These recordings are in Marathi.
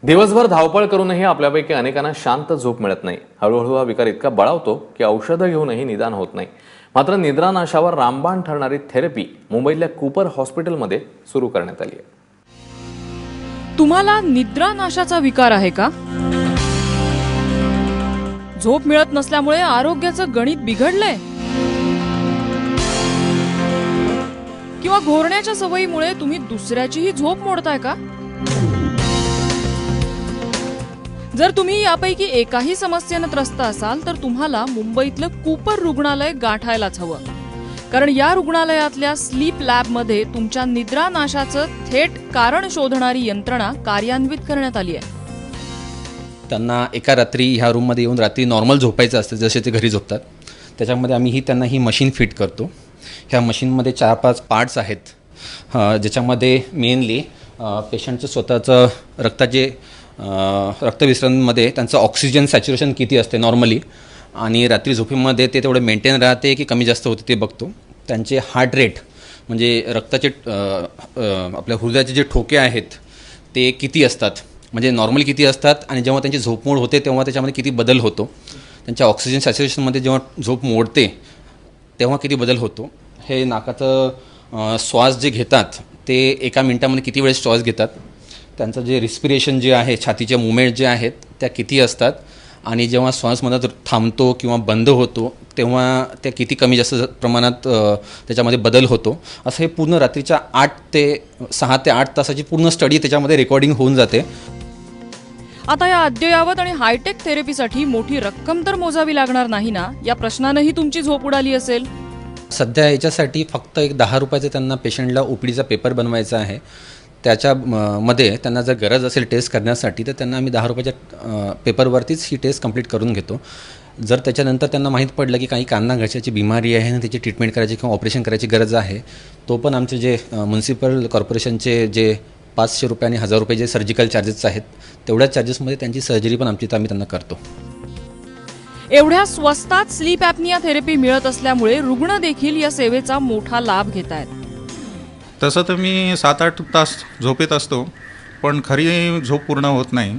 दिवसभर धावपळ करूनही आपल्यापैकी अनेकांना शांत झोप मिळत नाही। हळूहळू हा विकार इतका बळावतो की औषधं घेऊनही निदान होत नाही। मात्र निद्रानाशावर रामबाण ठरणारी थेरपी मुंबईतल्या कूपर हॉस्पिटलमध्ये सुरू करण्यात आली आहे। तुम्हाला निद्रानाशाचा विकार आहे का? झोप मिळत नसल्यामुळे आरोग्याचं गणित बिघडलंय किंवा घोरण्याच्या सवयीमुळे तुम्ही दुसऱ्याचीही झोप मोडताय का? जर तुम्ही यापैकी एकाही समस्येने त्रस्त असाल तर तुम्हाला मुंबईतलं कूपर रुग्णालय गाठायलाच हवं, कारण या रुग्णालयातल्या स्लीप लॅब मध्ये तुमच्या निद्रानाशाचं थेट कारण शोधणारी यंत्रणा कार्यान्वित करण्यात आली आहे। त्यांना एका रात्री ह्या रूममध्ये येऊन रात्री नॉर्मल झोपायचं असतं जसे ते घरी झोपतात, त्याच्यामध्ये आम्ही त्यांना ही मशीन फिट करतो। ह्या मशीनमध्ये 4-5 पार्ट्स आहेत, ज्याच्यामध्ये मेनली पेशंटचं स्वतःचं रक्ताचे रक्तविसरणमध्ये त्यांचं ऑक्सिजन सॅच्युरेशन किती असते नॉर्मली, आणि रात्री झोपेमध्ये ते तेवढं मेंटेन राहते की कमी जास्त होते ते बघतो। त्यांचे हार्ट रेट म्हणजे रक्ताचे आपल्या हृदयाचे जे ठोके आहेत ते किती असतात, म्हणजे नॉर्मल किती असतात, आणि जेव्हा त्यांची झोपमोड होते तेव्हा त्याच्यामध्ये किती बदल होतो, त्यांच्या ऑक्सिजन सॅच्युरेशनमध्ये जेव्हा झोप मोडते तेव्हा किती बदल होतो, हे नाकाचं श्वास जे घेतात ते एका मिनिटामध्ये किती वेळेस श्वास घेतात, त्यांचं जे रिस्पिरेशन जे आहे छातीचे मुवमेंट जे आहेत त्या किती असतात, आणि जेव्हा श्वास मधात थांबतो किंवा बंद होतो तेव्हा त्या किती कमी जास्त प्रमाणात त्याच्यामध्ये बदल होतो। असं हे पूर्ण रात्रीच्या 6 ते 8 तासाची पूर्ण स्टडी त्याच्यामध्ये रेकॉर्डिंग होऊन जाते। आता या अद्ययावत आणि हायटेक थेरपीसाठी मोठी रक्कम तर मोजावी लागणार नाही ना, या प्रश्नानेही तुमची झोप उडाली असेल। सध्या याच्यासाठी फक्त एक 10 रुपयाचं त्यांना पेशंटला ओपीडीचा पेपर बनवायचा आहे। त्याच्यामध्ये त्यांना जर गरज असेल टेस्ट करण्यासाठी तर त्यांना आम्ही 10 रुपयाच्या पेपरवरतीच ही टेस्ट कंप्लीट करून घेतो। जर त्याच्यानंतर त्यांना माहीत पडलं की काही कांदा घशाची बिमारी आहे आणि त्याची ट्रीटमेंट करायची किंवा ऑपरेशन करायची गरज आहे, तो पण आमचे जे म्युनिसिपल कॉर्पोरेशनचे जे 500 रुपये आणि 1000 रुपये जे सर्जिकल चार्जेस आहेत तेवढ्याच चार्जेसमध्ये त्यांची सर्जरी पण आम्ही त्यांना करतो। एवढ्या स्वस्तात स्लीप ॲपनिया थेरपी मिळत असल्यामुळे रुग्ण देखील या सेवेचा मोठा लाभ घेत आहेत। तसं तर मी 7-8 तास झोपेत असतो, पण खरी झोप पूर्ण होत नाही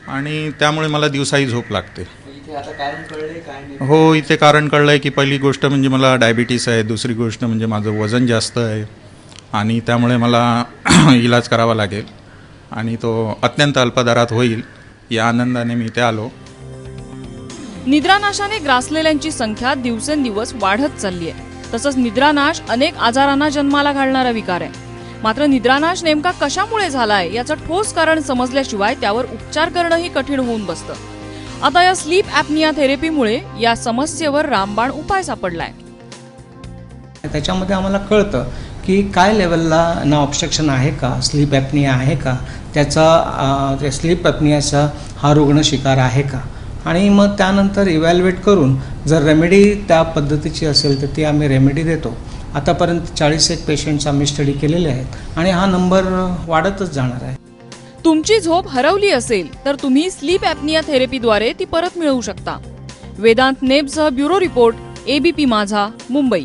आणि त्यामुळे मला दिवसाही झोप लागते। हो, इथे कारण कळलं आहे की पहिली गोष्ट म्हणजे मला डायबिटीस आहे, दुसरी गोष्ट म्हणजे माझं वजन जास्त आहे आणि त्यामुळे मला इलाज करावा लागेल आणि तो अत्यंत अल्पदरात होईल या आनंदाने मी इथे आलो। निद्रानाशाने ग्रासलेल्यांची संख्या दिवसेंदिवस वाढत चालली आहे। तसंच निद्रानाश अनेक आजारांना जन्माला घालणारा विकार आहे। मात्र निद्रानाश नेमका कशामुळे झालाय याचं ठोस कारण समजल्याशिवाय त्यावर उपचार करणंही कठीण होऊन बसतं। आता या स्लीप ॲपनिया थेरपीमुळे या समस्येवर रामबाण उपाय सापडलाय। त्याच्यामध्ये आम्हाला कळतं की काय लेवलला ना ऑब्स्ट्रक्शन आहे का, स्लीप ॲपनिया आहे का, त्याचा स्लीप ॲपनियाचा हा रुग्ण शिकार आहे का, आणि मग त्यानंतर इव्हॅल्युएट करून जर रेमेडी त्या पद्धतीची असेल तर ती आम्ही रेमेडी देतो। आतापर्यंत 41 पेशंट्स आम्ही स्टडी केलेले आहेत आणि हा नंबर वाढतच जाणार आहे। तुमची झोप हरवली असेल तर तुम्ही स्लीप ॲपनिया थेरपीद्वारे ती परत मिळवू शकता। वेदांत नेबसह ब्युरो रिपोर्ट, ABP माझा, मुंबई।